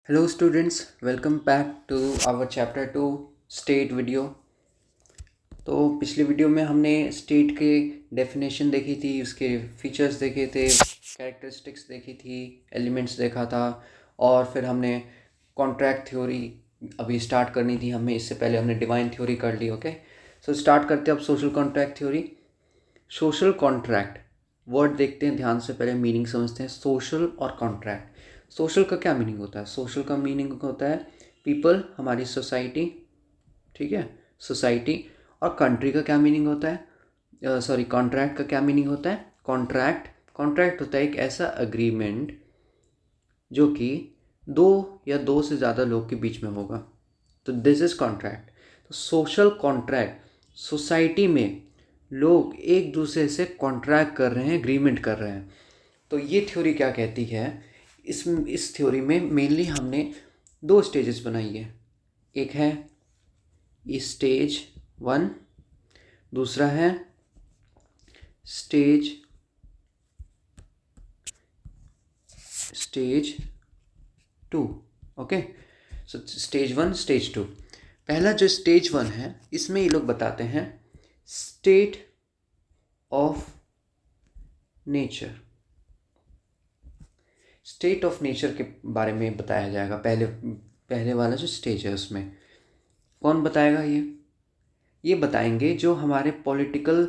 Hello students, welcome back to our chapter 2 state video। तो पिछली video में हमने स्टेट के डेफिनेशन देखी थी, उसके फीचर्स देखे थे, कैरेक्टरिस्टिक्स देखी थी, एलिमेंट्स देखा था और फिर हमने कॉन्ट्रैक्ट थ्योरी अभी स्टार्ट करनी थी हमें। इससे पहले हमने डिवाइन थ्योरी कर ली। ओके, सो स्टार्ट करते हैं अब social contract theory. Social contract word देखते हैं ध्यान से, पहले मीनिंग समझते हैं। सोशल और कॉन्ट्रैक्ट, सोशल का क्या मीनिंग होता है? सोशल का मीनिंग होता है पीपल, हमारी सोसाइटी, ठीक है, सोसाइटी। और कंट्री का क्या मीनिंग होता है? सॉरी, कॉन्ट्रैक्ट का क्या मीनिंग होता है? कॉन्ट्रैक्ट होता है एक ऐसा अग्रीमेंट जो कि दो या दो से ज़्यादा लोग के बीच में होगा, तो दिस इज़ कॉन्ट्रैक्ट। तो सोशल कॉन्ट्रैक्ट, सोसाइटी में लोग एक दूसरे से कॉन्ट्रैक्ट कर रहे हैं, एग्रीमेंट कर रहे हैं। तो ये थ्योरी क्या कहती है? इस थ्योरी में मेनली हमने दो स्टेजेस बनाई है। एक है स्टेज 1, दूसरा है स्टेज 2। ओके, सो स्टेज 1, स्टेज 2। पहला जो स्टेज 1 है, इसमें ये लोग बताते हैं state of nature. State of nature के बारे में बताया जाएगा। पहले वाला जो स्टेज है उसमें कौन बताएगा? ये बताएंगे जो हमारे पॉलिटिकल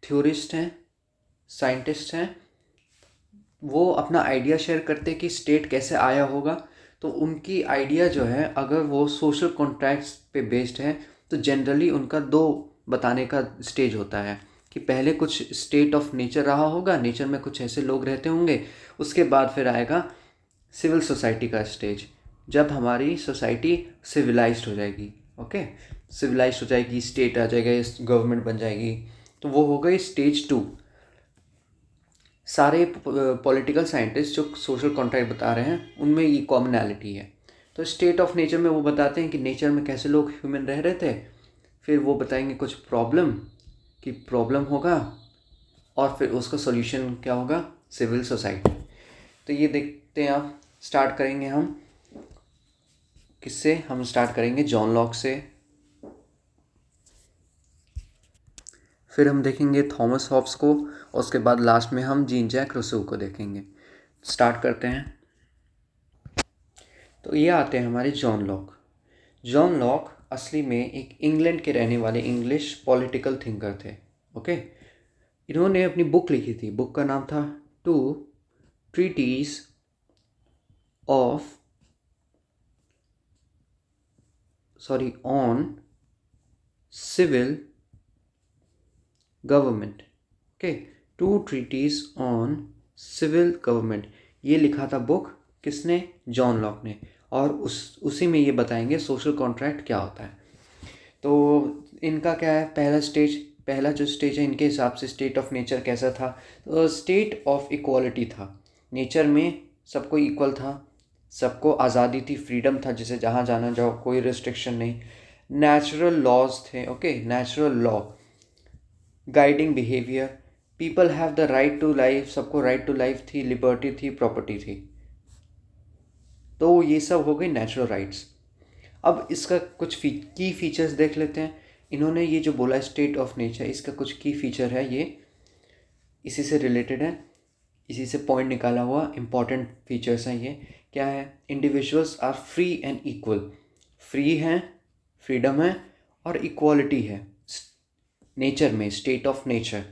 थ्योरिस्ट हैं, साइंटिस्ट हैं। वो अपना आइडिया शेयर करते हैं कि स्टेट कैसे आया होगा। तो उनकी आइडिया जो है, अगर वो सोशल कॉन्ट्रैक्ट्स पे बेस्ड है, तो जनरली उनका दो बताने का स्टेज होता है कि पहले कुछ स्टेट ऑफ नेचर रहा होगा, नेचर में कुछ ऐसे लोग रहते होंगे। उसके बाद फिर आएगा सिविल सोसाइटी का स्टेज, जब हमारी सोसाइटी सिविलाइज्ड हो जाएगी। ओके, सिविलाइज्ड हो जाएगी, स्टेट आ जाएगा, गवर्नमेंट बन जाएगी, तो वो हो गई स्टेज 2। सारे पॉलिटिकल साइंटिस्ट जो सोशल कॉन्ट्रैक्ट बता रहे हैं उनमें ये कॉमनैलिटी है। तो स्टेट ऑफ नेचर में वो बताते हैं कि नेचर में कैसे लोग ह्यूमन रह रहे थे। फिर वो बताएंगे कुछ प्रॉब्लम होगा, और फिर उसका सॉल्यूशन क्या होगा? Civil society. तो ये देखते हैं, आप स्टार्ट करेंगे हम किससे? हम स्टार्ट करेंगे जॉन लॉक से, फिर हम देखेंगे थॉमस हॉब्स को, और उसके बाद लास्ट में हम जीन जैक रूसो को देखेंगे। स्टार्ट करते हैं। तो ये आते हैं हमारे जॉन लॉक। जॉन लॉक असली में एक इंग्लैंड के रहने वाले इंग्लिश पॉलिटिकल थिंकर थे। ओके, इन्होंने अपनी बुक लिखी थी, बुक का नाम था two treatises on civil government. Okay, two treatises on civil government, ये लिखा था बुक किसने? जॉन लॉक ने। और उसी में ये बताएंगे सोशल कॉन्ट्रैक्ट क्या होता है। तो इनका क्या है? पहला जो स्टेज है इनके हिसाब से स्टेट ऑफ नेचर कैसा था? तो स्टेट ऑफ इक्वालिटी था। नेचर में सबको इक्वल था, सबको आज़ादी थी, फ्रीडम था, जिसे जहाँ जाना जाओ, कोई रिस्ट्रिक्शन नहीं। नेचुरल लॉज थे। Okay, natural law guiding behaviour, people have the right to life, सबको राइट टू लाइफ थी, लिबर्टी थी, प्रॉपर्टी थी। तो ये सब हो गई नेचुरल राइट्स। अब इसका कुछ की फीचर्स देख लेते हैं। इन्होंने ये जो बोला स्टेट ऑफ नेचर, इसका कुछ की फीचर है, ये इसी से रिलेटेड है, इसी से पॉइंट निकाला हुआ इंपॉर्टेंट फीचर्स हैं। ये क्या है? Individuals are free and equal, free हैं, फ्रीडम है, और इक्वालिटी है नेचर में, state of nature.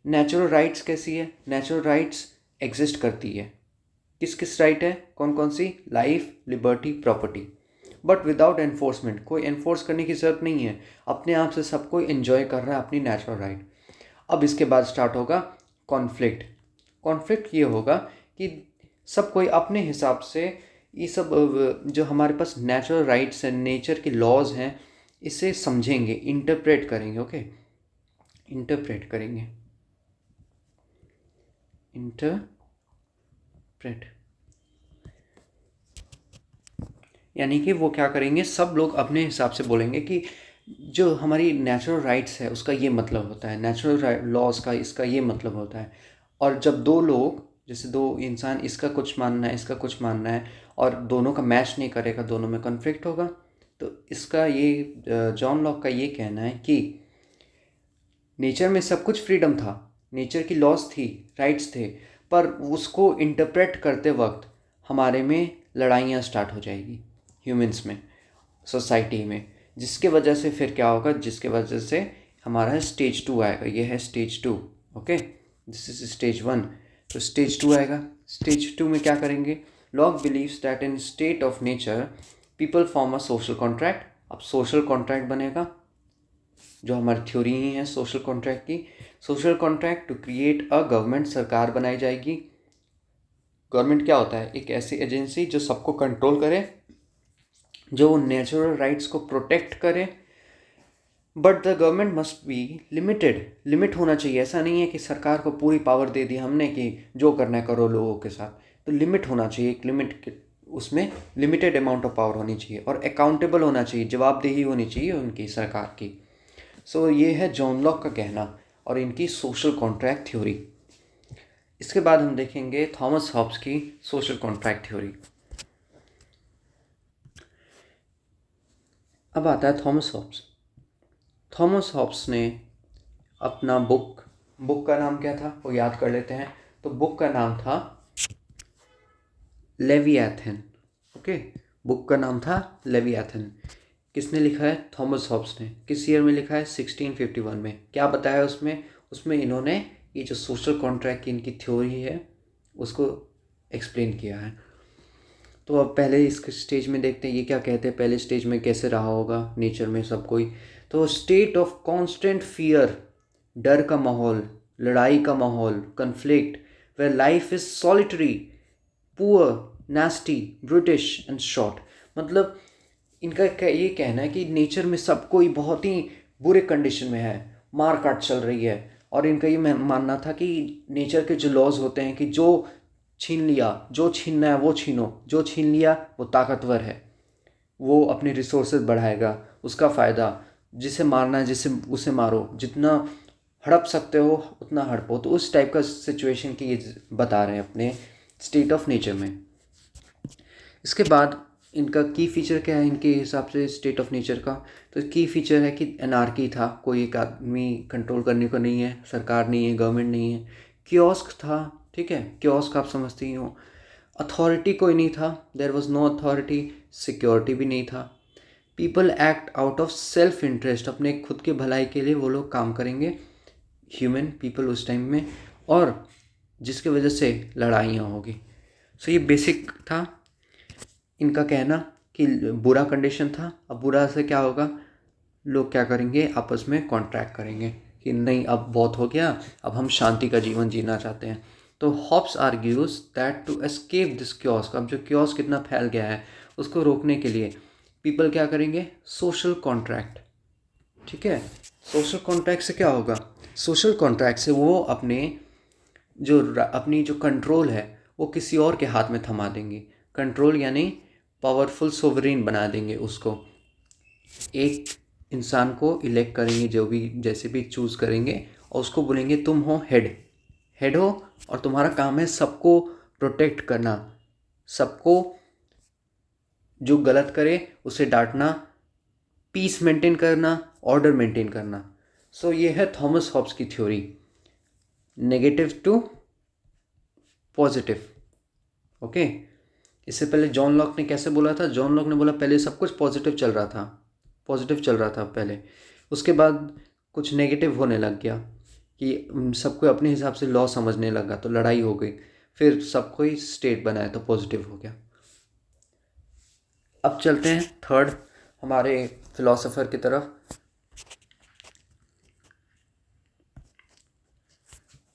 Natural rights कैसी है? नेचुरल राइट्स एग्जिस्ट करती है। किस किस राइट है? कौन कौन सी? Life, liberty, property, but without enforcement. कोई एनफोर्स करने की ज़रूरत नहीं है, अपने आप से सब कोई एंजॉय कर रहा है अपनी नेचुरल राइट। अब इसके बाद स्टार्ट होगा कॉन्फ्लिक्ट। कॉन्फ्लिक्ट ये होगा कि सब कोई अपने हिसाब से ये सब जो हमारे पास नेचुरल राइट्स हैं, नेचर के लॉज हैं, इसे समझेंगे, इंटरप्रेट करेंगे। ओके, इंटरप्रेट करेंगे, इंटरप्रेट, यानी कि वो क्या करेंगे? सब लोग अपने हिसाब से बोलेंगे कि जो हमारी नेचुरल राइट्स है उसका ये मतलब होता है, नेचुरल लॉज का इसका ये मतलब होता है। और जब दो लोग, जैसे दो इंसान, इसका कुछ मानना है, इसका कुछ मानना है, और दोनों का मैच नहीं करेगा, दोनों में कन्फ्लिक्ट होगा। तो इसका ये जॉन लॉक का ये कहना है कि नेचर में सब कुछ फ्रीडम था, नेचर की लॉज थी, राइट्स थे, पर उसको इंटरप्रेट करते वक्त हमारे में लड़ाइयाँ स्टार्ट हो जाएगी, ह्यूमंस में, सोसाइटी में, जिसके वजह से फिर क्या होगा, जिसके वजह से हमारा स्टेज 2 आएगा। ये है stage 2, okay, this is stage 1। तो स्टेज 2 आएगा। स्टेज 2 में क्या करेंगे? Locke believes that in state of nature people form a social contract. अब सोशल कॉन्ट्रैक्ट बनेगा, जो हमारी थ्योरी ही है सोशल कॉन्ट्रैक्ट की। Social contract to create a government, सरकार बनाई जाएगी। गवर्नमेंट क्या होता है? एक ऐसी एजेंसी जो सबको कंट्रोल करे, जो नेचुरल राइट्स को प्रोटेक्ट करे, but the government must be limited. Limit होना चाहिए। ऐसा नहीं है कि सरकार को पूरी पावर दे दी हमने कि जो करना है करो लोगों के साथ। तो लिमिट होना चाहिए, एक लिमिट, उसमें लिमिटेड अमाउंट ऑफ पावर होनी चाहिए, और अकाउंटेबल होना चाहिए, जवाबदेही होनी चाहिए उनकी, सरकार की। सो ये है जॉन लॉक का कहना और इनकी सोशल कॉन्ट्रैक्ट थ्योरी। इसके बाद हम देखेंगे थॉमस हॉब्स की सोशल कॉन्ट्रैक्ट थ्योरी। अब आता है थॉमस हॉब्स। थॉमस हॉब्स ने अपना बुक का नाम क्या था वो याद कर लेते हैं। तो बुक का नाम था लेविएथन, ओके, बुक का नाम था लेविएथन। किसने लिखा है? थॉमस हॉब्स ने। किस ईयर में लिखा है? 1651 में। क्या बताया उसमें? उसमें इन्होंने ये जो सोशल कॉन्ट्रैक्ट की इनकी थ्योरी है उसको एक्सप्लेन किया है। तो अब पहले इस स्टेज में देखते हैं ये क्या कहते हैं, पहले स्टेज में कैसे रहा होगा नेचर में सब कोई। तो स्टेट ऑफ कॉन्स्टेंट फियर, डर का माहौल, लड़ाई का माहौल, conflict, where life is solitary, poor, nasty, brutish and short. मतलब इनका ये कहना है कि नेचर में सब कोई बहुत ही बुरे कंडीशन में है, मार काट चल रही है। और इनका ये मानना था कि नेचर के जो लॉज होते हैं कि जो छीन लिया, जो छीनना है वो छीनो, जो छीन लिया वो ताकतवर है, वो अपने रिसोर्सेज बढ़ाएगा, उसका फ़ायदा, जिसे मारना है जिसे उसे मारो, जितना हड़प सकते हो उतना हड़पो। तो उस टाइप का सिचुएशन की ये बता रहे हैं अपने स्टेट ऑफ नेचर में। इसके बाद इनका की फीचर क्या है इनके हिसाब से स्टेट ऑफ नेचर का? तो की फीचर है कि एनार्की था, कोई एक आदमी कंट्रोल करने को नहीं है, सरकार नहीं है, गवर्नमेंट नहीं है। कियोस्क था, ठीक है, कियोस्क आप समझते ही हो। अथॉरिटी कोई नहीं था, there was no authority. Security भी नहीं था। People act out of self interest, अपने खुद के भलाई के लिए वो लोग काम करेंगे, ह्यूमन पीपल उस टाइम में, और जिसकी वजह से लड़ाइयाँ होगी। सो ये बेसिक था इनका कहना कि बुरा कंडीशन था। अब बुरा से क्या होगा, लोग क्या करेंगे, आपस में कॉन्ट्रैक्ट करेंगे कि नहीं अब बहुत हो गया, अब हम शांति का जीवन जीना चाहते हैं। तो Hobbs argues that to escape this kiosk, अब जो क्योस्क कितना फैल गया है उसको रोकने के लिए पीपल क्या करेंगे, सोशल कॉन्ट्रैक्ट। ठीक है, सोशल कॉन्ट्रैक्ट से क्या होगा, सोशल कॉन्ट्रैक्ट से वो अपनी जो कंट्रोल है वो किसी और के हाथ में थमा देंगे। कंट्रोल यानी पावरफुल सोवरेन बना देंगे उसको। एक इंसान को इलेक्ट करेंगे, जो भी जैसे भी चूज़ करेंगे, और उसको बोलेंगे तुम हो हेड हो, और तुम्हारा काम है सबको प्रोटेक्ट करना, सबको जो गलत करे उसे डांटना, पीस मेंटेन करना, ऑर्डर मेंटेन करना। सो ये है थॉमस हॉब्स की theory, negative to positive. Okay, इससे पहले जॉन लॉक ने कैसे बोला था? जॉन लॉक ने बोला पहले सब कुछ पॉजिटिव चल रहा था पहले, उसके बाद कुछ नेगेटिव होने लग गया कि सबको अपने हिसाब से लॉ समझने लगा, तो लड़ाई हो गई, फिर सबको ही स्टेट बनाया तो पॉजिटिव हो गया। अब चलते हैं थर्ड हमारे फिलोसोफर की तरफ।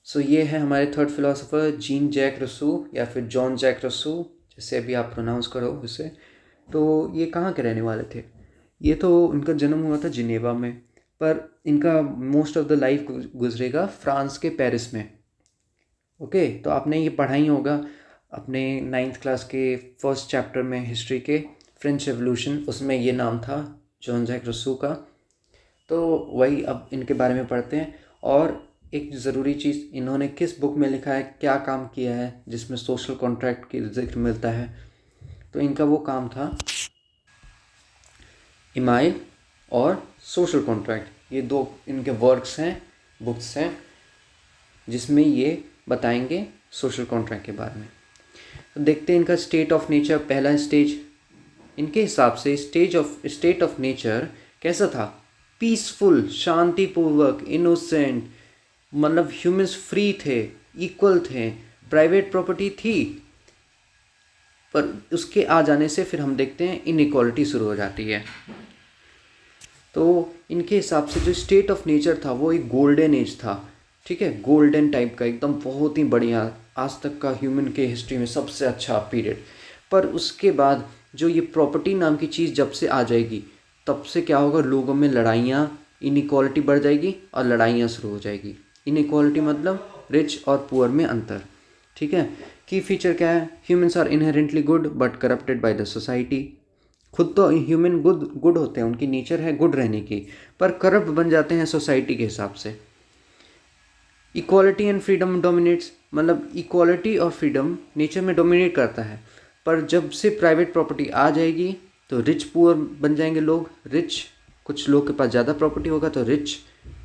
सो ये है हमारे third philosopher, Jean Jacques Rousseau या फिर जॉन जैक रूसो, जैसे अभी आप प्रोनाउंस करो उसे। तो ये कहाँ के रहने वाले थे? ये तो इनका जन्म हुआ था जिनेवा में, पर इनका मोस्ट ऑफ द लाइफ गुजरेगा फ्रांस के पेरिस में। ओके, तो आपने ये पढ़ा ही होगा अपने 9th क्लास के फर्स्ट चैप्टर में हिस्ट्री के, फ्रेंच रेवोल्यूशन, उसमें ये नाम था जॉन जैक रूसो का। तो वही अब इनके बारे में पढ़ते हैं। और एक ज़रूरी चीज़, इन्होंने किस बुक में लिखा है, क्या काम किया है जिसमें सोशल कॉन्ट्रैक्ट की जिक्र मिलता है। तो इनका वो काम था इमाइल और सोशल कॉन्ट्रैक्ट, ये दो इनके वर्क्स हैं, बुक्स हैं, जिसमें ये बताएंगे सोशल कॉन्ट्रैक्ट के बारे में। तो देखते हैं इनका स्टेट ऑफ नेचर। पहला स्टेज इनके हिसाब से स्टेट ऑफ नेचर कैसा था? पीसफुल, शांतिपूर्वक, इनोसेंट, मतलब ह्यूमंस फ्री थे, इक्वल थे, प्राइवेट प्रॉपर्टी थी। पर उसके आ जाने से फिर हम देखते हैं इनइक्वालिटी शुरू हो जाती है। तो इनके हिसाब से जो स्टेट ऑफ नेचर था वो एक गोल्डन एज था, ठीक है, गोल्डन टाइप का, एकदम बहुत ही बढ़िया, आज तक का ह्यूमन के हिस्ट्री में सबसे अच्छा पीरियड। पर उसके बाद जो ये प्रॉपर्टी नाम की चीज़ जब से आ जाएगी, तब से क्या होगा, लोगों में लड़ाइयाँ, इनइक्वालिटी बढ़ जाएगी और लड़ाइयाँ शुरू हो जाएगी। इनइक्वालिटी मतलब रिच और पुअर में अंतर, ठीक है। की फीचर क्या है? Humans are inherently good but corrupted by the society. खुद तो ह्यूमन गुड होते हैं, उनकी नेचर है गुड रहने की, पर करप्ट बन जाते हैं सोसाइटी के हिसाब से। इक्वालिटी एंड फ्रीडम डोमिनेट्स, मतलब इक्वालिटी और फ्रीडम नेचर में डोमिनेट करता है, पर जब से प्राइवेट प्रॉपर्टी आ जाएगी तो रिच पुअर बन जाएंगे लोग। रिच, कुछ लोग के पास ज़्यादा प्रॉपर्टी होगा तो रिच,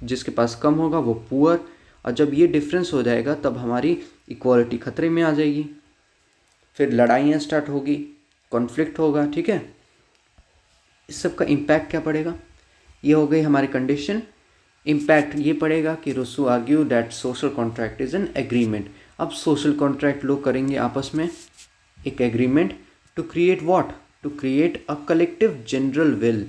जिसके पास कम होगा वो पुअर। और जब ये डिफरेंस हो जाएगा तब हमारी इक्वालिटी खतरे में आ जाएगी, फिर लड़ाइयाँ स्टार्ट होगी, कॉन्फ्लिक्ट होगा, ठीक है। इस सब का इम्पैक्ट क्या पड़ेगा? ये हो गई हमारी कंडीशन। इम्पैक्ट ये पड़ेगा कि Rousseau argue that social contract is an agreement. अब सोशल कॉन्ट्रैक्ट लोग करेंगे आपस में एक agreement to create what? To create a collective general will.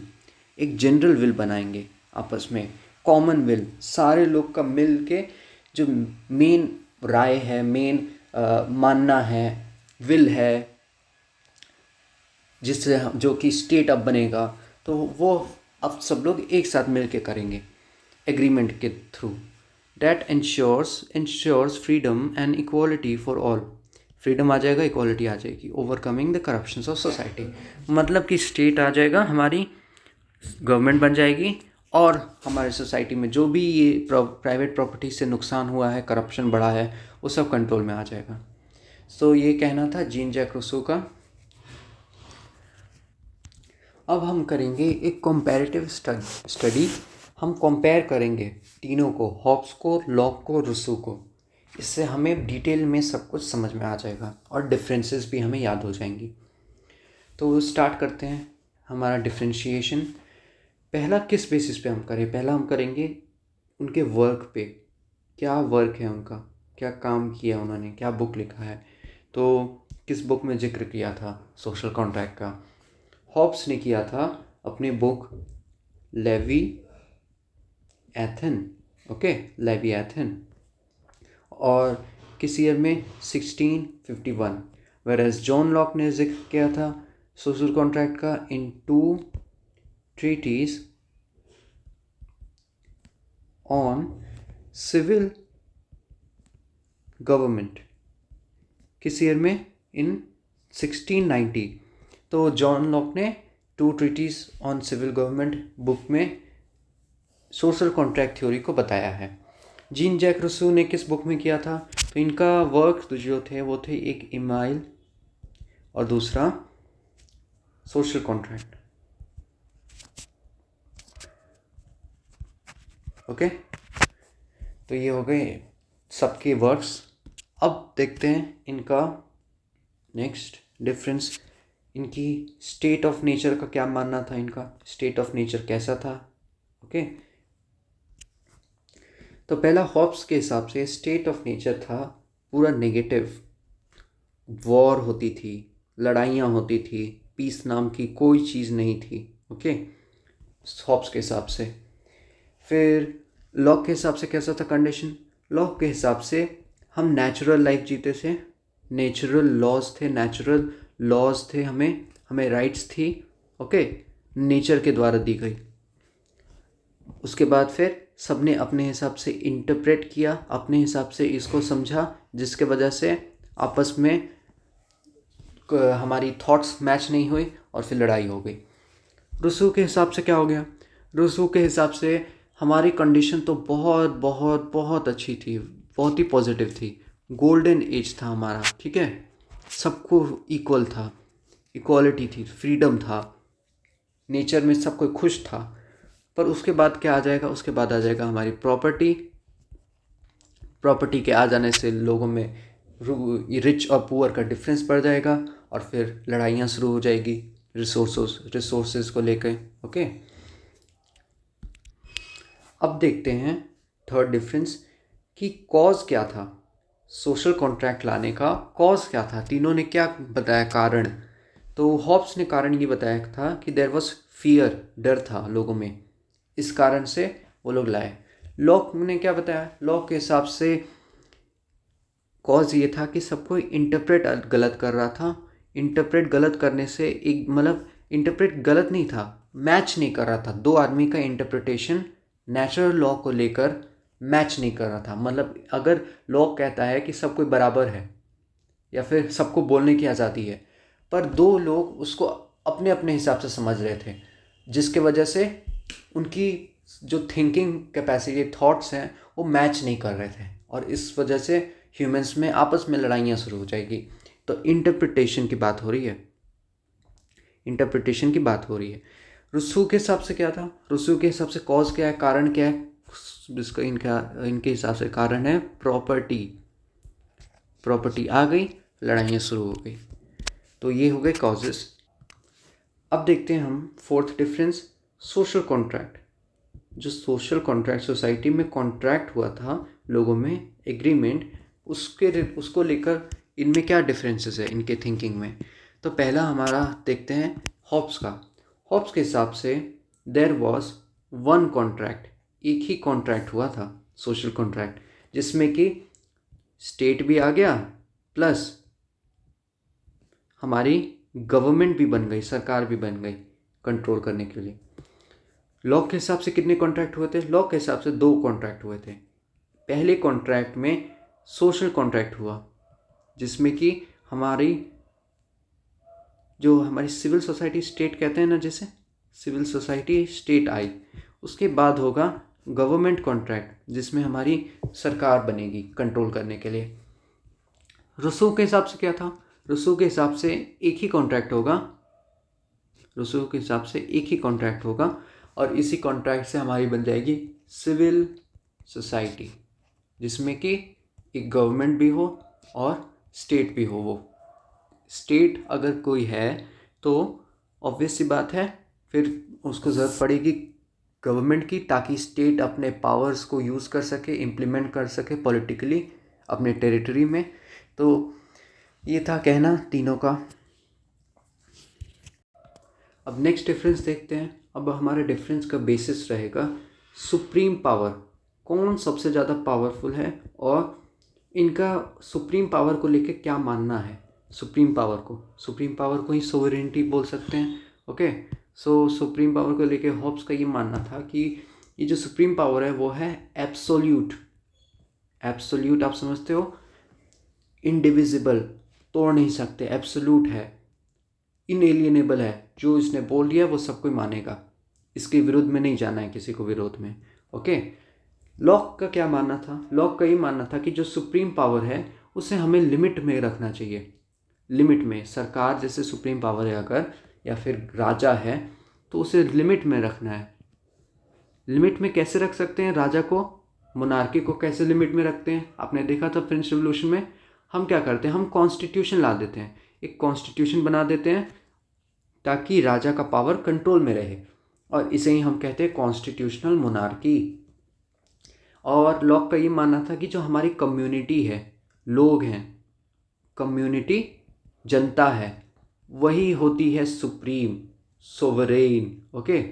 एक जनरल विल बनाएंगे आपस में, कॉमन विल, सारे लोग का मिल के जो मेन राय है, मेन मानना है, विल है, जिससे जो कि स्टेट अब बनेगा, तो वो अब सब लोग एक साथ मिल के करेंगे एग्रीमेंट के through. That ensures freedom and equality for all. Freedom आ जाएगा, इक्वालिटी आ जाएगी, overcoming the corruptions of society. मतलब कि स्टेट आ जाएगा, हमारी गवर्नमेंट बन जाएगी, और हमारे सोसाइटी में जो भी ये प्राइवेट प्रॉपर्टी से नुकसान हुआ है, करप्शन बढ़ा है, वो सब कंट्रोल में आ जाएगा। सो ये कहना था जीन जैक रूसो का। अब हम करेंगे एक कंपैरेटिव स्टडी। हम कंपेयर करेंगे तीनों को, हॉब्स को, लॉक को, रूसो को। इससे हमें डिटेल में सब कुछ समझ में आ जाएगा और डिफरेंसेस भी हमें याद हो जाएंगी। तो स्टार्ट करते हैं हमारा डिफ्रेंशिएशन। पहला किस बेसिस पे हम करें? पहला हम करेंगे उनके वर्क पे, क्या वर्क है उनका, क्या काम किया उन्होंने, क्या बुक लिखा है। तो किस बुक में जिक्र किया था सोशल कॉन्ट्रैक्ट का? हॉब्स ने किया था अपनी book Leviathan, okay, Leviathan, और किस ईयर में? 1651। वेरएज जॉन लॉक ने जिक्र किया था सोशल कॉन्ट्रैक्ट का in 2 treatises on civil government. किस ईयर में? इन 1690। तो जॉन लॉक ने 2 treatises on civil government book में सोशल कॉन्ट्रैक्ट थ्योरी को बताया है। जीन जैक रूसो ने किस बुक में किया था? तो इनका वर्क जो थे वो थे एक इमाइल और दूसरा सोशल कॉन्ट्रैक्ट, ओके। तो ये हो गए सबके वर्क्स। अब देखते हैं इनका नेक्स्ट डिफरेंस। इनकी स्टेट ऑफ नेचर का क्या मानना था, इनका स्टेट ऑफ नेचर कैसा था, ओके। तो पहला हॉब्स के हिसाब से स्टेट ऑफ नेचर था पूरा नेगेटिव। वॉर होती थी, लड़ाइयाँ होती थी, पीस नाम की कोई चीज़ नहीं थी, ओके, हॉब्स के हिसाब से। फिर लॉक के हिसाब से कैसा था कंडीशन? लॉक के हिसाब से हम नेचुरल लाइफ जीते थे, नेचुरल लॉज थे, नेचुरल लॉज थे, हमें राइट्स थी, ओके, नेचर के द्वारा दी गई। उसके बाद फिर सबने अपने हिसाब से इंटरप्रेट किया, अपने हिसाब से इसको समझा, जिसके वजह से आपस में हमारी थॉट्स मैच नहीं हुई और फिर लड़ाई हो गई। रूसो के हिसाब से क्या हो गया? रूसो के हिसाब से हमारी कंडीशन तो बहुत बहुत बहुत अच्छी थी, बहुत ही पॉजिटिव थी, गोल्डन एज था हमारा, ठीक है, सबको इक्वल था, इक्वालिटी थी, फ्रीडम था, नेचर में सब कोई खुश था। पर उसके बाद क्या आ जाएगा, उसके बाद आ जाएगा हमारी प्रॉपर्टी। प्रॉपर्टी के आ जाने से लोगों में रिच और पुअर का डिफरेंस बढ़ जाएगा और फिर लड़ाइयाँ शुरू हो जाएगी रिसोर्सेज को लेकर। ओके, अब देखते हैं थर्ड डिफरेंस कि कॉज क्या था, सोशल कॉन्ट्रैक्ट लाने का कॉज क्या था, तीनों ने क्या बताया कारण। तो हॉब्स ने कारण ये बताया था कि देयर वाज फियर, डर था लोगों में, इस कारण से वो लोग लाए। लॉक ने क्या बताया, लॉक के हिसाब से कॉज ये था कि सब कोई इंटरप्रेट गलत कर रहा था। इंटरप्रेट गलत करने से एक मतलब इंटरप्रेट गलत नहीं था, मैच नहीं कर रहा था, दो आदमी का इंटरप्रिटेशन नेचुरल लॉ को लेकर मैच नहीं कर रहा था। मतलब अगर लॉ कहता है कि सब कोई बराबर है या फिर सबको बोलने की आज़ादी है, पर दो लोग उसको अपने अपने हिसाब से समझ रहे थे, जिसके वजह से उनकी जो थिंकिंग कैपेसिटी, थॉट्स हैं, वो मैच नहीं कर रहे थे और इस वजह से ह्यूमंस में आपस में लड़ाइयाँ शुरू हो जाएगी। तो इंटरप्रिटेशन की बात हो रही है, इंटरप्रिटेशन की बात हो रही है। रुस्सो के हिसाब से क्या था, रुस्सो के हिसाब से कॉज क्या है, कारण क्या है, जिसका इनके हिसाब से कारण है प्रॉपर्टी। प्रॉपर्टी आ गई, लड़ाइयाँ शुरू हो गई। तो ये हो गए कॉजेस। अब देखते हैं हम फोर्थ डिफरेंस, सोशल कॉन्ट्रैक्ट। जो सोशल कॉन्ट्रैक्ट सोसाइटी में कॉन्ट्रैक्ट हुआ था लोगों में, एग्रीमेंट, उसको लेकर इनमें क्या डिफरेंसेस है इनके थिंकिंग में। तो पहला हमारा देखते हैं हॉब्स का। हॉब्स के हिसाब से देयर वाज वन कॉन्ट्रैक्ट, एक ही कॉन्ट्रैक्ट हुआ था, सोशल कॉन्ट्रैक्ट, जिसमें कि स्टेट भी आ गया प्लस हमारी गवर्नमेंट भी बन गई, सरकार भी बन गई कंट्रोल करने के लिए। लॉ के हिसाब से कितने कॉन्ट्रैक्ट हुए थे, लॉ के हिसाब से 2 कॉन्ट्रैक्ट हुए थे। पहले कॉन्ट्रैक्ट में सोशल कॉन्ट्रैक्ट हुआ, जिसमें कि हमारी सिविल सोसाइटी, स्टेट कहते हैं ना, जैसे सिविल सोसाइटी स्टेट आई, उसके बाद होगा गवर्नमेंट कॉन्ट्रैक्ट, जिसमें हमारी सरकार बनेगी कंट्रोल करने के लिए। रुस्सो के हिसाब से क्या था, रुस्सो के हिसाब से एक ही कॉन्ट्रैक्ट होगा, रुस्सो के हिसाब से एक ही कॉन्ट्रैक्ट होगा और इसी कॉन्ट्रैक्ट से हमारी बन जाएगी सिविल सोसाइटी, जिसमें कि एक गवर्नमेंट भी हो और स्टेट भी हो। वो स्टेट अगर कोई है तो ऑब्वियस सी बात है फिर उसको ज़रूरत पड़ेगी गवर्नमेंट की, ताकि स्टेट अपने पावर्स को यूज़ कर सके, इम्प्लीमेंट कर सके पॉलिटिकली अपने टेरिटरी में। तो ये था कहना तीनों का। अब नेक्स्ट डिफरेंस देखते हैं। अब हमारे डिफरेंस का बेसिस रहेगा सुप्रीम पावर, कौन सबसे ज़्यादा पावरफुल है और इनका सुप्रीम पावर को लेके क्या मानना है। सुप्रीम पावर को ही सोवरेनिटी बोल सकते हैं। ओके, सो सुप्रीम पावर को लेके हॉब्स का ये मानना था कि ये जो सुप्रीम पावर है वो है एब्सोल्यूट। एब्सोल्यूट आप समझते हो, इनडिविजिबल, तोड़ नहीं सकते, एब्सोल्यूट है, इनएलिएनेबल है, जो इसने बोल दिया वो सब कोई मानेगा, इसके विरोध में नहीं जाना है किसी को विरोध में। ओके, लॉक का क्या मानना था, लॉक का ये मानना था कि जो सुप्रीम पावर है उसे हमें लिमिट में रखना चाहिए। लिमिट में, सरकार जैसे सुप्रीम पावर है अगर, या फिर राजा है, तो उसे लिमिट में रखना है। लिमिट में कैसे रख सकते हैं राजा को, मोनार्की को कैसे लिमिट में रखते हैं, आपने देखा था फ्रेंच रेवोल्यूशन में हम क्या करते हैं, हम कॉन्स्टिट्यूशन ला देते हैं, एक कॉन्स्टिट्यूशन बना देते हैं ताकि राजा का पावर कंट्रोल में रहे, और इसे ही हम कहते हैं कॉन्स्टिट्यूशनल मोनार्की। और लॉक का ये मानना था कि जो हमारी कम्युनिटी है, लोग हैं, कम्युनिटी जनता है, वही होती है supreme sovereign. Okay,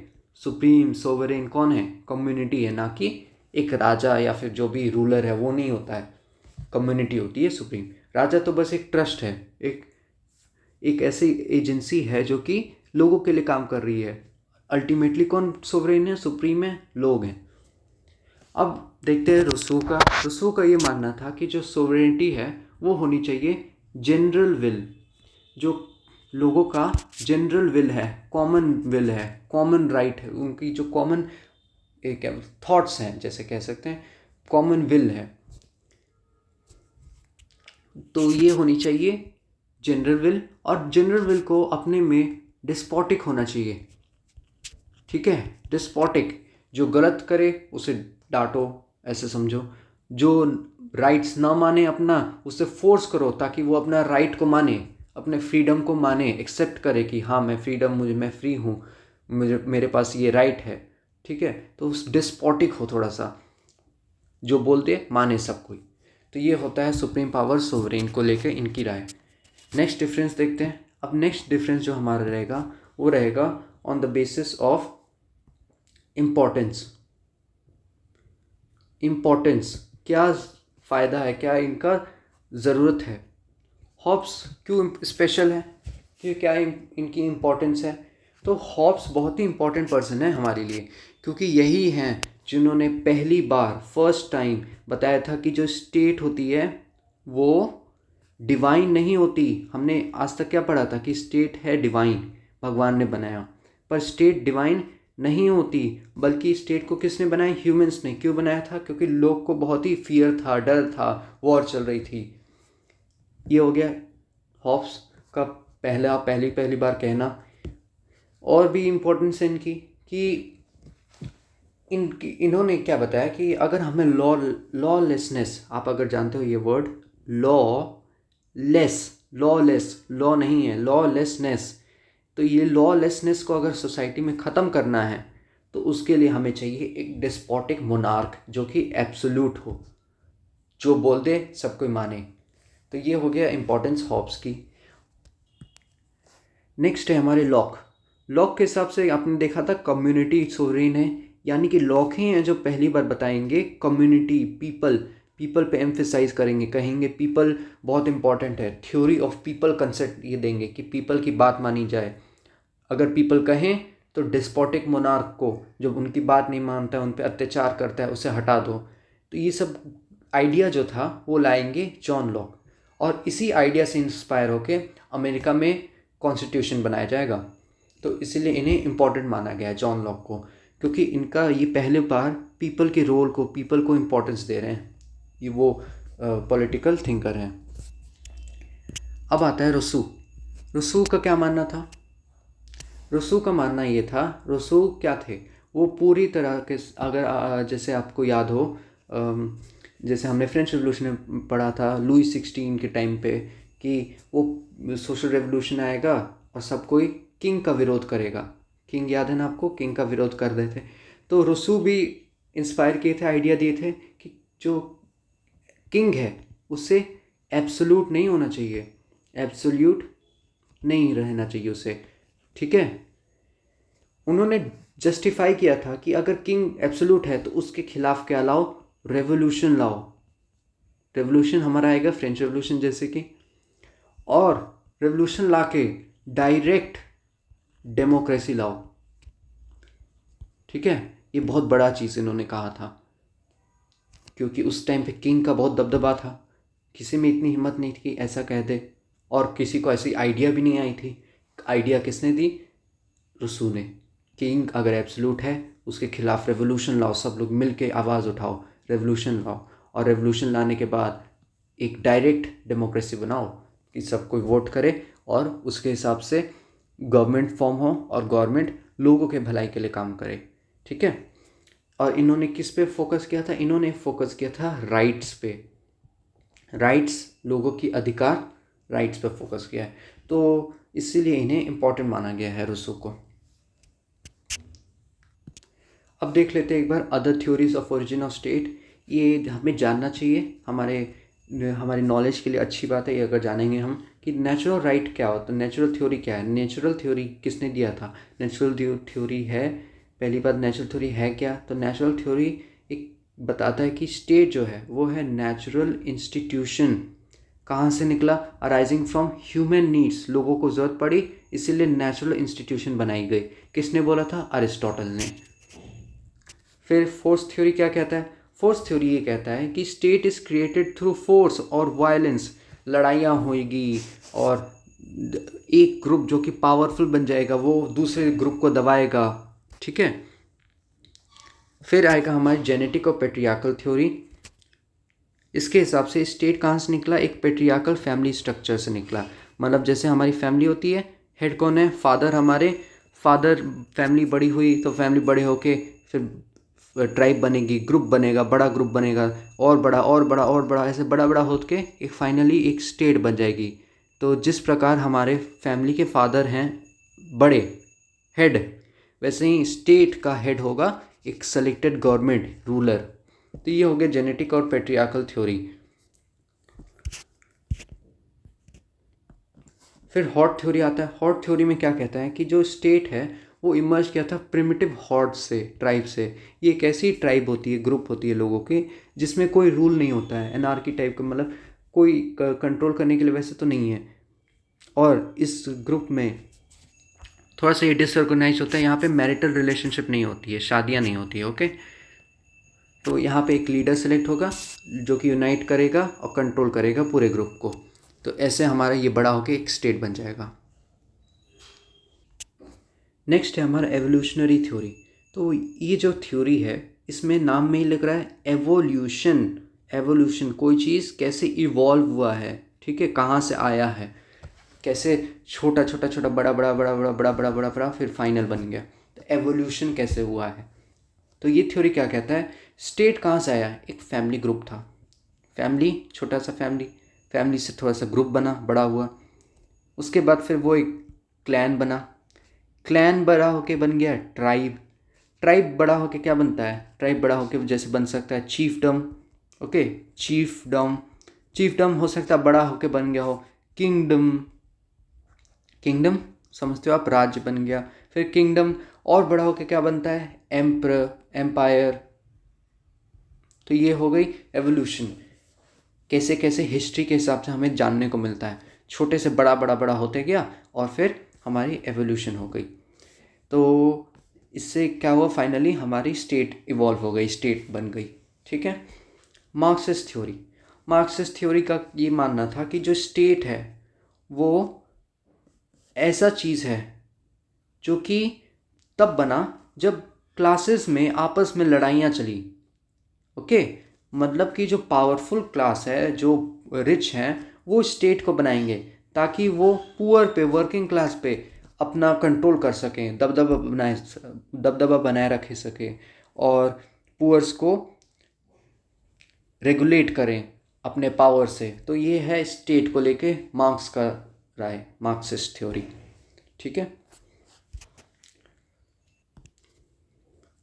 supreme sovereign कौन है, कम्युनिटी है, ना कि एक राजा या फिर जो भी रूलर है वो नहीं होता है, कम्युनिटी होती है सुप्रीम। राजा तो बस एक ट्रस्ट है, एक ऐसी एजेंसी है जो कि लोगों के लिए काम कर रही है। अल्टीमेटली कौन सोवरेन है, सुप्रीम है, लोग हैं। अब देखते हैं रुस्सो का ये मानना था कि जो सोवरेनिटी है वो होनी चाहिए जनरल विल, जो लोगों का जनरल विल है, कॉमन विल है, कॉमन राइट है, उनकी जो कॉमन क्या थॉट्स हैं, जैसे कह सकते हैं कॉमन विल है, तो ये होनी चाहिए जनरल विल, और जनरल विल को अपने में डिस्पोटिक होना चाहिए, ठीक है। डिस्पोटिक, जो गलत करे उसे डांटो, ऐसे समझो। जो राइट्स ना माने अपना, उसे फोर्स करो ताकि वो अपना राइट को माने, अपने फ्रीडम को माने, एक्सेप्ट करे कि हाँ मैं फ्रीडम, मैं फ्री हूँ, मेरे पास ये राइट है, ठीक है। तो उस डिस्पोटिक हो थोड़ा सा, जो बोलते माने सब कोई। तो ये होता है सुप्रीम पावर सोवरेन को लेकर इनकी राय। नेक्स्ट डिफरेंस देखते हैं। अब नेक्स्ट डिफरेंस जो हमारा रहेगा वो रहेगा on the basis of importance. Importance, क्या फ़ायदा है, क्या इनका ज़रूरत है। हॉब्स क्यों स्पेशल है, कि क्या इनकी इम्पोर्टेंस है। तो हॉब्स बहुत ही इम्पोर्टेंट पर्सन है हमारे लिए, क्योंकि यही हैं जिन्होंने पहली बार फर्स्ट टाइम बताया था कि जो स्टेट होती है वो डिवाइन नहीं होती। हमने आज तक क्या पढ़ा था कि स्टेट है डिवाइन, भगवान ने बनाया, पर स्टेट डिवाइन नहीं होती, बल्कि स्टेट को किसने बनाया, ह्यूमंस ने। क्यों बनाया था, क्योंकि लोग को बहुत ही फियर था, डर था, वॉर चल रही थी। ये हो गया हॉब्स का पहली बार कहना। और भी इम्पोर्टेंस है इनकी कि इन्होंने क्या बताया कि अगर हमें लॉलेसनेस, आप अगर जानते हो ये वर्ड लॉलेस, लॉ नहीं है, लॉलेसनेस। तो ये लॉलेसनेस को अगर सोसाइटी में ख़त्म करना है तो उसके लिए हमें चाहिए एक डिस्पोटिक मोनार्क जो कि एब्सोल्यूट हो, जो बोल दे सब कोई माने। तो ये हो गया इंपॉर्टेंस हॉब्स की। नेक्स्ट है हमारे लॉक। लॉक के हिसाब से आपने देखा था कम्युनिटी सोवरेन है, यानी कि लॉक ही हैं जो पहली बार बताएंगे कम्युनिटी, पीपल पे एम्फेसाइज करेंगे, कहेंगे पीपल बहुत इंपॉर्टेंट है। थ्योरी ऑफ पीपल कंसेप्ट ये देंगे कि पीपल की बात मानी जाए। अगर पीपल कहें तो डिस्पोटिक मोनार्क को, जो उनकी बात नहीं मानता है, उन पर अत्याचार करता है, उसे हटा दो। तो ये सब आइडिया जो था वो लाएंगे जॉन लॉक, और इसी आइडिया से इंस्पायर होके अमेरिका में कॉन्स्टिट्यूशन बनाया जाएगा। तो इसीलिए इन्हें इम्पोर्टेंट माना गया है जॉन लॉक को, क्योंकि इनका ये पहले बार पीपल के रोल को, पीपल को इम्पोर्टेंस दे रहे हैं। ये वो पॉलिटिकल थिंकर हैं। अब आता है रूसो। रूसो का क्या मानना था। रूसो का मानना ये था, रूसो क्या थे, वो पूरी तरह के, अगर जैसे आपको याद हो, जैसे हमने फ्रेंच रेवोल्यूशन में पढ़ा था लुई 16 के टाइम पे, कि वो सोशल रेवोल्यूशन आएगा और सब कोई किंग का विरोध करेगा। किंग याद है ना आपको, किंग का विरोध कर रहे थे। तो रूसो भी इंस्पायर किए थे, आइडिया दिए थे कि जो किंग है उससे एब्सोल्यूट नहीं होना चाहिए, एब्सोल्यूट नहीं रहना चाहिए उसे, ठीक है। उन्होंने जस्टिफाई किया था कि अगर किंग एब्सोल्यूट है तो उसके खिलाफ क्या लाओ, रेवोल्यूशन लाओ। रेवोल्यूशन हमारा आएगा फ्रेंच रेवोल्यूशन जैसे कि, और रेवोल्यूशन लाके डायरेक्ट डेमोक्रेसी लाओ, ठीक है। ये बहुत बड़ा चीज़ इन्होंने कहा था, क्योंकि उस टाइम पे किंग का बहुत दबदबा था, किसी में इतनी हिम्मत नहीं थी कि ऐसा कह दे, और किसी को ऐसी आइडिया भी नहीं आई थी। आइडिया किसने दी, रूसो ने। किंग अगर एब्सोल्यूट है उसके खिलाफ रेवोल्यूशन लाओ, सब लोग मिल के आवाज़ उठाओ, रेवोल्यूशन लाओ, और रेवोल्यूशन लाने के बाद एक डायरेक्ट डेमोक्रेसी बनाओ कि सब कोई वोट करे और उसके हिसाब से गवर्नमेंट फॉर्म हो और गवर्नमेंट लोगों के भलाई के लिए काम करे, ठीक है। और इन्होंने किस पे फोकस किया था, इन्होंने फोकस किया था राइट्स पे, राइट्स, लोगों की अधिकार, राइट्स पे फोकस किया है। तो इसीलिए इन्हें इम्पोर्टेंट माना गया है रूसो को। अब देख लेते हैं एक बार other theories of origin of state. ये हमें जानना चाहिए, हमारे नॉलेज के लिए अच्छी बात है ये अगर जानेंगे हम कि नेचुरल राइट क्या होता है, नेचुरल थ्योरी क्या है। नेचुरल थ्योरी किसने दिया था, नेचुरल थ्योरी है, पहली बात नेचुरल थ्योरी है क्या, तो नेचुरल थ्योरी एक बताता है कि स्टेट जो है वो है नेचुरल इंस्टीट्यूशन। कहाँ से निकला, अराइजिंग फ्रॉम ह्यूमन नीड्स, लोगों को ज़रूरत पड़ी इसीलिए नेचुरल इंस्टीट्यूशन बनाई गई। किसने बोला था, अरिस्टोटल ने। फिर फोर्स थ्योरी क्या कहता है, फोर्स थ्योरी ये कहता है कि state is created through force और वायलेंस, लड़ाइयाँ होएगी और एक ग्रुप जो कि पावरफुल बन जाएगा वो दूसरे ग्रुप को दबाएगा, ठीक है। फिर आएगा हमारी जेनेटिक और पेट्रियार्कल थ्योरी। इसके हिसाब से स्टेट कहाँ से निकला, एक पेट्रियार्कल फैमिली स्ट्रक्चर से निकला। मतलब जैसे हमारी फैमिली होती है, हेड कौन है? फादर। हमारे फादर, फैमिली बड़ी हुई तो फैमिली बड़े होके फिर ट्राइब बनेगी, ग्रुप बनेगा, बड़ा ग्रुप बनेगा, और बड़ा और बड़ा और बड़ा, ऐसे बड़ा बड़ा होके एक फाइनली एक स्टेट बन जाएगी। तो जिस प्रकार हमारे फैमिली के फादर हैं बड़े, हेड, वैसे ही स्टेट का हेड होगा एक सेलेक्टेड गवर्नमेंट रूलर। तो ये हो गया जेनेटिक और पैट्रियार्कल थ्योरी। फिर हॉट थ्योरी आता है। हॉट थ्योरी में क्या कहता है कि जो स्टेट है वो इमर्ज किया था प्रिमिटिव हॉर्ड से, ट्राइब से। ये एक ऐसी ट्राइब होती है, ग्रुप होती है लोगों की, जिसमें कोई रूल नहीं होता है, एनार्की टाइप का, मतलब कोई कंट्रोल करने के लिए वैसे तो नहीं है। और इस ग्रुप में थोड़ा सा ये डिसऑर्गेनाइज होता है, यहाँ पे मैरिटल रिलेशनशिप नहीं होती है, शादियाँ नहीं होती है। ओके, तो यहाँ पे एक लीडर सेलेक्ट होगा जो कि यूनाइट करेगा और कंट्रोल करेगा पूरे ग्रुप को। तो ऐसे हमारा ये बड़ा होकर एक स्टेट बन जाएगा। नेक्स्ट है हमारा एवोल्यूशनरी थ्योरी। तो ये जो थ्योरी है इसमें नाम में ही लग रहा है एवोल्यूशन। एवोल्यूशन, कोई चीज़ कैसे इवॉल्व हुआ है, ठीक है, कहाँ से आया है, कैसे छोटा छोटा छोटा बड़ा बड़ा बड़ा बड़ा बड़ा बड़ा बड़ा बड़ा फिर फाइनल बन गया। तो एवोल्यूशन कैसे हुआ है। तो ये थ्योरी क्या कहता है, स्टेट कहाँ से आया? एक फैमिली ग्रुप था, फैमिली, छोटा सा फैमिली, फैमिली से थोड़ा सा ग्रुप बना, बड़ा हुआ, उसके बाद फिर वो एक क्लैन बना, क्लैन बड़ा होके बन गया ट्राइब, ट्राइब बड़ा होके क्या बनता है? ट्राइब बड़ा होके जैसे बन सकता है चीफडम। ओके, चीफडम, चीफडम हो सकता है बड़ा होके बन गया हो किंगडम। किंगडम समझते हो आप, राज्य बन गया। फिर किंगडम और बड़ा होके क्या बनता है? एम्पर, एम्पायर। तो ये हो गई एवोल्यूशन। कैसे कैसे हिस्ट्री के हिसाब से हमें जानने को मिलता है, छोटे से बड़ा बड़ा बड़ा होते गया और फिर हमारी एवोल्यूशन हो गई। तो इससे क्या हुआ, फाइनली हमारी स्टेट इवॉल्व हो गई, स्टेट बन गई। ठीक है। मार्क्सिस्ट थ्योरी, मार्क्सिस्ट थ्योरी का ये मानना था कि जो स्टेट है वो ऐसा चीज़ है जो कि तब बना जब क्लासेस में आपस में लड़ाइयाँ चली। ओके, मतलब कि जो पावरफुल क्लास है, जो रिच हैं, वो स्टेट को बनाएंगे ताकि वो पुअर पे, वर्किंग क्लास पे अपना कंट्रोल कर सकें, दबदबा बनाए रख सकें और पुअर्स को रेगुलेट करें अपने पावर से। तो ये है स्टेट को लेके मार्क्स का राय, मार्क्सिस्ट थ्योरी। ठीक है,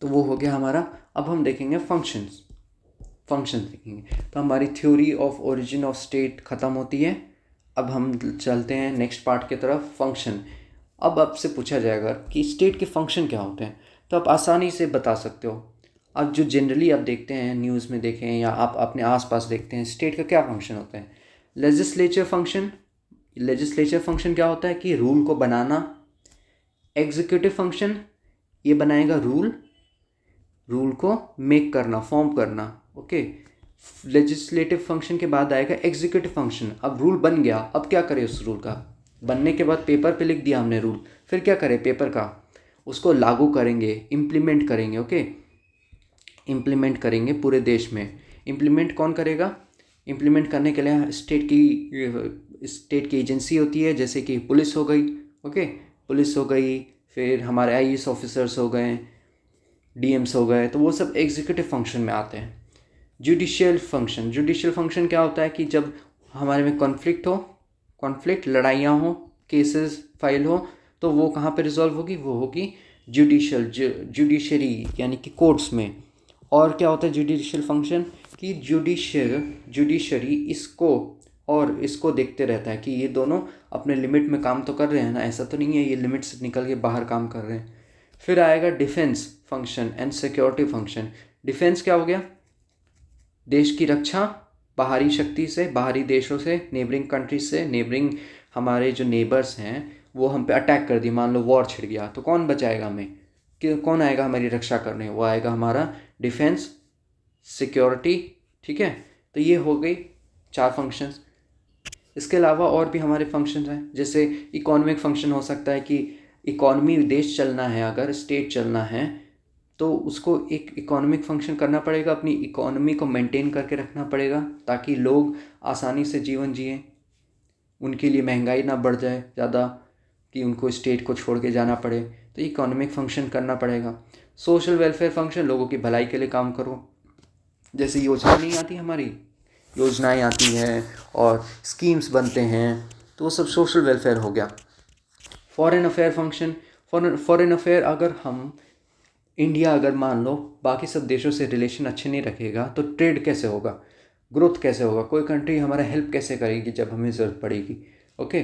तो वो हो गया हमारा। अब हम देखेंगे फंक्शंस, फंक्शंस देखेंगे। तो हमारी theory of origin of state ख़त्म होती है। अब हम चलते हैं नेक्स्ट पार्ट की तरफ, फंक्शन। अब आपसे पूछा जाएगा कि स्टेट के फंक्शन क्या होते हैं, तो आप आसानी से बता सकते हो। अब जो जनरली आप देखते हैं, न्यूज़ में देखें या आप अपने आसपास देखते हैं, स्टेट का क्या फंक्शन होता है? Legislature function. लेजिस्लेचर फंक्शन क्या होता है कि रूल को बनाना। एग्जीक्यूटिव फंक्शन, ये बनाएगा रूल, रूल को मेक करना, फॉर्म करना। ओके, लेजिस्लेटिव फंक्शन के बाद आएगा एग्जीक्यूटिव फंक्शन। अब रूल बन गया, अब क्या करें उस रूल का? बनने के बाद पेपर पे लिख दिया हमने रूल, फिर क्या करें पेपर का? उसको लागू करेंगे, इम्प्लीमेंट करेंगे। ओके, इम्प्लीमेंट करेंगे पूरे देश में। इम्प्लीमेंट कौन करेगा? इम्प्लीमेंट करने के लिए स्टेट की एजेंसी होती है, जैसे कि पुलिस हो गई। ओके, पुलिस हो गई, फिर हमारे आईएएस ऑफिसर्स हो गए, डीएम्स हो गए, तो वो सब एग्जीक्यूटिव फंक्शन में आते हैं। जुडिशियल फंक्शन, जुडिशियल फंक्शन क्या होता है कि जब हमारे में कॉन्फ्लिक्ट हो, कॉन्फ्लिक्ट, लड़ाइयाँ हो, केसेस फाइल हो, तो वो कहाँ पे रिजॉल्व होगी? वो होगी जुडिशियल, जुडिशरी यानी कि कोर्ट्स में। और क्या होता है जुडिशियल फंक्शन कि जुडिशरी इसको और इसको देखते रहता है कि ये दोनों अपने लिमिट में काम तो कर रहे हैं ना, ऐसा तो नहीं है ये लिमिट से निकल के बाहर काम कर रहे हैं। फिर आएगा defence function and security function. Defence क्या हो गया? देश की रक्षा बाहरी शक्ति से, बाहरी देशों से, नेबरिंग कंट्रीज से। नेबरिंग हमारे जो नेबर्स हैं वो हम पे अटैक कर दिए, मान लो वॉर छिड़ गया, तो कौन बचाएगा हमें? कि कौन आएगा हमारी रक्षा करने? वो आएगा हमारा डिफेंस, सिक्योरिटी। ठीक है, तो ये हो गई 4 फंक्शंस। इसके अलावा और भी हमारे फंक्शंस हैं, जैसे इकोनॉमिक फंक्शन हो सकता है कि इकोनॉमी, देश चलना है, अगर स्टेट चलना है तो उसको एक इकोनॉमिक फंक्शन करना पड़ेगा, अपनी इकोनॉमी को मेंटेन करके रखना पड़ेगा ताकि लोग आसानी से जीवन जिए। उनके लिए महंगाई ना बढ़ जाए ज़्यादा कि उनको स्टेट को छोड़ के जाना पड़े, तो इकोनॉमिक फंक्शन करना पड़ेगा। सोशल वेलफेयर फंक्शन, लोगों की भलाई के लिए काम करो। जैसे योजना नहीं आती, हमारी योजनाएं आती हैं और स्कीम्स बनते हैं, तो वो सब सोशल वेलफेयर हो गया। Foreign affair function, foreign affair, अगर हम इंडिया अगर मान लो बाकी सब देशों से रिलेशन अच्छे नहीं रखेगा तो ट्रेड कैसे होगा, ग्रोथ कैसे होगा, कोई कंट्री हमारा हेल्प कैसे करेगी जब हमें ज़रूरत पड़ेगी। ओके,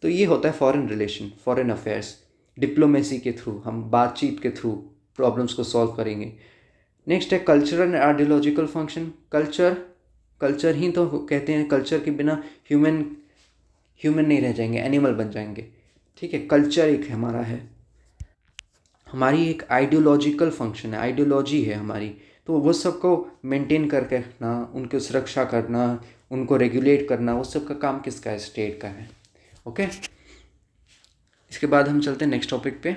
तो ये होता है foreign relation, foreign affairs. Diplomacy के थ्रू, हम बातचीत के थ्रू प्रॉब्लम्स को सॉल्व करेंगे। नेक्स्ट है cultural and ideological function. Culture ही तो कहते हैं, कल्चर के बिना ह्यूमन नहीं रह जाएंगे, एनिमल बन जाएंगे। ठीक है, कल्चर एक हमारा है। हमारी एक आइडियोलॉजिकल फंक्शन है, आइडियोलॉजी है हमारी, तो वो सबको मेंटेन करके रखना, उनकी सुरक्षा करना, उनको रेगुलेट करना, वो सब का काम किसका है, स्टेट का है। ओके, इसके बाद हम चलते हैं नेक्स्ट टॉपिक पे।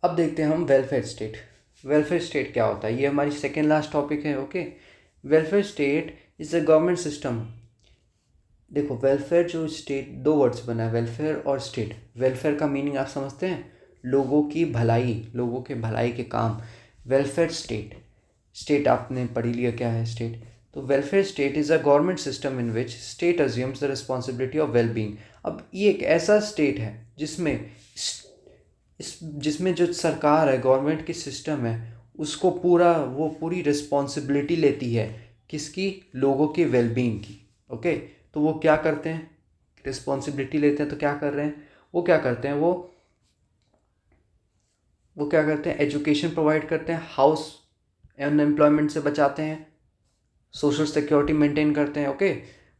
अब देखते हैं हम वेलफेयर स्टेट। वेलफेयर स्टेट क्या होता है, ये हमारी सेकेंड लास्ट टॉपिक है। Okay, welfare state is a government system. देखो, वेलफेयर जो स्टेट, दो वर्ड्स बना है, वेलफेयर और स्टेट। वेलफेयर का मीनिंग आप समझते हैं, लोगों की भलाई, लोगों के भलाई के काम। वेलफेयर स्टेट, स्टेट आपने पढ़ी लिया क्या है स्टेट। तो welfare state is a government system in which state assumes the responsibility of well being. अब ये एक ऐसा स्टेट है जिसमें जो सरकार है, गवर्नमेंट की सिस्टम है, उसको पूरी रिस्पॉन्सिबिलिटी लेती है, किसकी, लोगों के वेलबींग की। ओके, तो वो क्या करते हैं, रिस्पॉन्सिबिलिटी लेते हैं, तो क्या कर रहे हैं, वो क्या करते हैं, वो क्या करते हैं, एजुकेशन प्रोवाइड करते हैं, हाउस अनएम्प्लॉयमेंट से बचाते हैं, सोशल सिक्योरिटी मेंटेन करते हैं। ओके,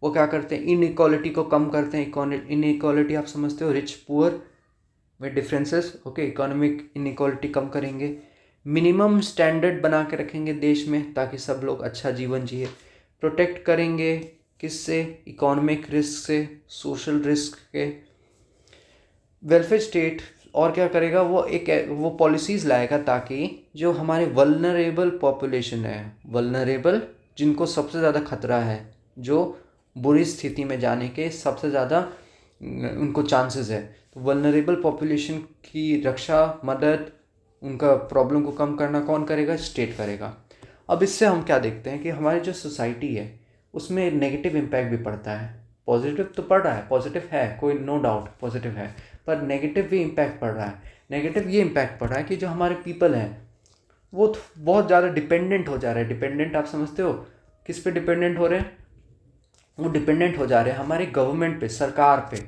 वो क्या करते हैं, इनइक्वालिटी को कम करते हैं। इनइक्वालिटी आप समझते हो, रिच पुअर में डिफरेंसेस। ओके, इकोनॉमिक इनइक्वालिटी कम करेंगे, मिनिमम स्टैंडर्ड बना के रखेंगे देश में ताकि सब लोग अच्छा जीवन जिए। प्रोटेक्ट करेंगे किससे, इकोनॉमिक रिस्क से, सोशल रिस्क के। वेलफेयर स्टेट और क्या करेगा, वो पॉलिसीज़ लाएगा ताकि जो हमारे वल्नरेबल पॉपुलेशन है, वल्नरेबल जिनको सबसे ज़्यादा खतरा है, जो बुरी स्थिति में जाने के सबसे ज़्यादा उनको चांसेस है, तो वल्नरेबल पॉपुलेशन की रक्षा, मदद, उनका प्रॉब्लम को कम करना कौन करेगा, स्टेट करेगा। अब इससे हम क्या देखते हैं कि हमारी जो सोसाइटी है उसमें नेगेटिव इम्पैक्ट भी पड़ता है। पॉजिटिव तो पड़ रहा है, पॉजिटिव है, कोई नो डाउट पॉजिटिव है, पर नेगेटिव भी इम्पैक्ट पड़ रहा है। नेगेटिव ये इम्पैक्ट पड़ रहा है कि जो हमारे पीपल हैं वो बहुत ज़्यादा डिपेंडेंट हो जा रहे हैं। डिपेंडेंट आप समझते हो, किस पे डिपेंडेंट हो रहे हैं, वो डिपेंडेंट हो जा रहे हैं हमारे गवर्नमेंट पे, सरकार पे।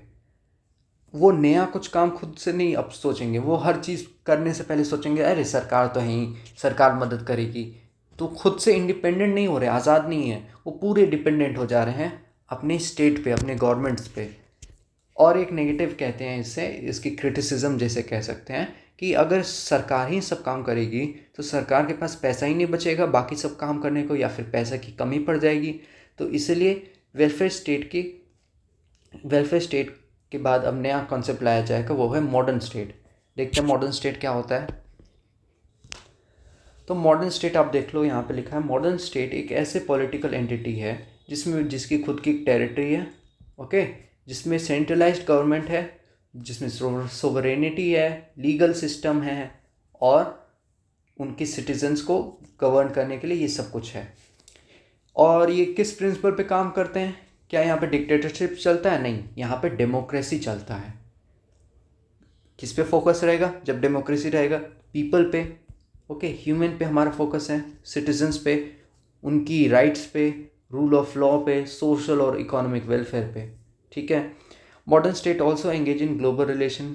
वो नया कुछ काम खुद से नहीं अब सोचेंगे, वो हर चीज़ करने से पहले सोचेंगे अरे सरकार तो है ही, सरकार मदद करेगी। तो खुद से इंडिपेंडेंट नहीं हो रहे, आज़ाद नहीं है, वो पूरे डिपेंडेंट हो जा रहे हैं अपने स्टेट पे, अपने गवर्नमेंट्स पे। और एक नेगेटिव कहते हैं इससे, इसकी क्रिटिसिज्म जैसे कह सकते हैं कि अगर सरकार ही सब काम करेगी तो सरकार के पास पैसा ही नहीं बचेगा बाकी सब काम करने को, या फिर पैसा की कमी पड़ जाएगी। तो इसलिए वेलफेयर स्टेट के बाद अब नया कॉन्सेप्ट लाया जाएगा, वो है मॉडर्न स्टेट। देखते हैं मॉडर्न स्टेट क्या होता है। तो मॉडर्न स्टेट आप देख लो, यहाँ पे लिखा है मॉडर्न स्टेट एक ऐसे पॉलिटिकल एंटिटी है जिसकी खुद की टेरिटरी है। ओके, जिसमें सेंट्रलाइज्ड गवर्नमेंट है, जिसमें सोवरेनिटी है, लीगल सिस्टम है, और उनके सिटीजन्स को गवर्न करने के लिए ये सब कुछ है। और ये किस प्रिंसिपल पे काम करते हैं, क्या यहाँ पे डिक्टेटरशिप चलता है, नहीं, यहाँ पे डेमोक्रेसी चलता है। किस पे फोकस रहेगा, जब डेमोक्रेसी रहेगा, पीपल पे। ओके, ह्यूमन पे हमारा फोकस है, सिटीजन्स पे, उनकी राइट्स पे, रूल ऑफ लॉ पे, सोशल और इकोनॉमिक वेलफेयर पे। ठीक है, modern state also engage in global relation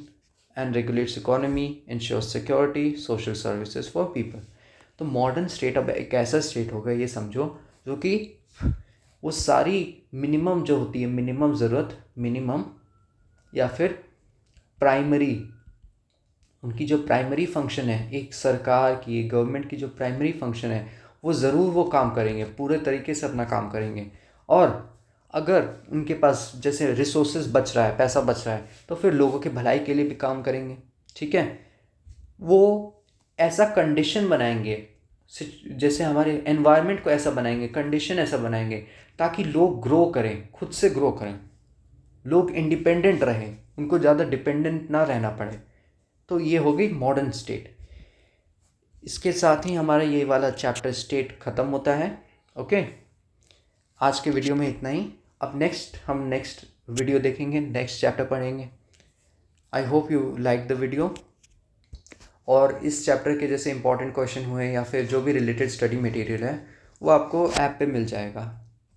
and regulates economy, ensures security, social services for people. तो मॉडर्न स्टेट अब एक ऐसा स्टेट होगा, ये समझो, जो कि वो सारी मिनिमम जो होती है, मिनिमम ज़रूरत, मिनिमम या फिर प्राइमरी, उनकी जो प्राइमरी फंक्शन है, एक सरकार की, गवर्नमेंट की जो प्राइमरी फंक्शन है, वो ज़रूर वो काम करेंगे, पूरे तरीके से अपना काम करेंगे। और अगर उनके पास जैसे रिसोर्सेज बच रहा है, पैसा बच रहा है, तो फिर लोगों के भलाई के लिए भी काम करेंगे। ठीक है, वो ऐसा कंडीशन बनाएंगे जैसे हमारे एनवायरनमेंट को ऐसा बनाएंगे, कंडीशन ऐसा बनाएंगे ताकि लोग ग्रो करें, खुद से ग्रो करें, लोग इंडिपेंडेंट रहें, उनको ज़्यादा डिपेंडेंट ना रहना पड़े। तो ये हो गई मॉडर्न स्टेट। इसके साथ ही हमारा ये वाला चैप्टर स्टेट ख़त्म होता है। ओके, आज के वीडियो में इतना ही। अब हम नेक्स्ट वीडियो देखेंगे, नेक्स्ट चैप्टर पढ़ेंगे। I hope you like the video. और इस चैप्टर के जैसे इंपॉर्टेंट क्वेश्चन हुए या फिर जो भी रिलेटेड स्टडी मटेरियल है वो आपको ऐप पे मिल जाएगा,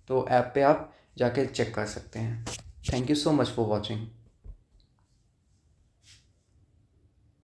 तो ऐप पे आप जाके चेक कर सकते हैं। Thank you so much for watching.